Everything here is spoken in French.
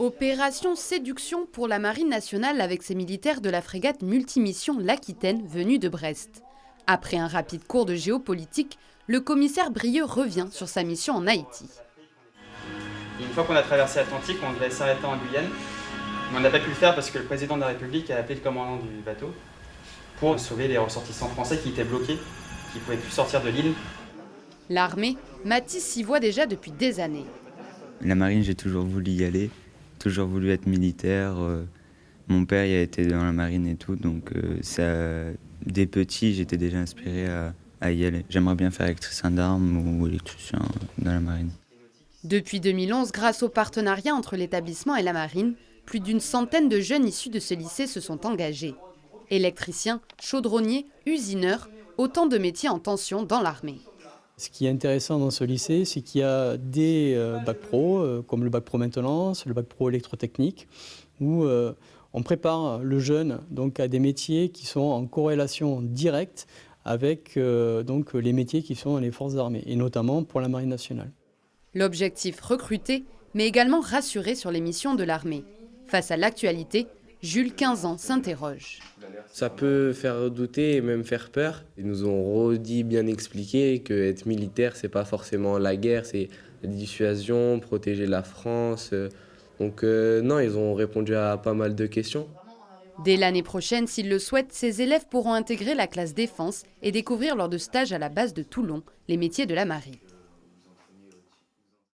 Opération séduction pour la Marine nationale avec ses militaires de la frégate multimission L'Aquitaine venue de Brest. Après un rapide cours de géopolitique, le commissaire Brieux revient sur sa mission en Haïti. Une fois qu'on a traversé l'Atlantique, on devait s'arrêter en Guyane. Mais on n'a pas pu le faire parce que le président de la République a appelé le commandant du bateau pour sauver les ressortissants français qui étaient bloqués, qui ne pouvaient plus sortir de l'île. L'armée, Mathis s'y voit déjà depuis des années. La marine, j'ai toujours voulu y aller, toujours voulu être militaire. Mon père y a été dans la marine et tout, donc dès petit, j'étais déjà inspiré à y aller. J'aimerais bien faire électricien d'armes ou électricien dans la marine. Depuis 2011, grâce au partenariat entre l'établissement et la marine, plus d'une centaine de jeunes issus de ce lycée se sont engagés. Électriciens, chaudronniers, usineurs, autant de métiers en tension dans l'armée. Ce qui est intéressant dans ce lycée, c'est qu'il y a des bacs pro, comme le bac pro maintenance, le bac pro électrotechnique, où on prépare le jeune donc, à des métiers qui sont en corrélation directe avec donc, les métiers qui sont dans les forces armées, et notamment pour la Marine nationale. L'objectif, recruter, mais également rassurer sur les missions de l'armée. Face à l'actualité, Jules, 15 ans, s'interroge. Ça peut faire douter et même faire peur. Ils nous ont redit, bien expliqué qu'être militaire, c'est pas forcément la guerre, c'est la dissuasion, protéger la France. Donc non, ils ont répondu à pas mal de questions. Dès l'année prochaine, s'ils le souhaitent, ces élèves pourront intégrer la classe défense et découvrir lors de stages à la base de Toulon les métiers de la marine.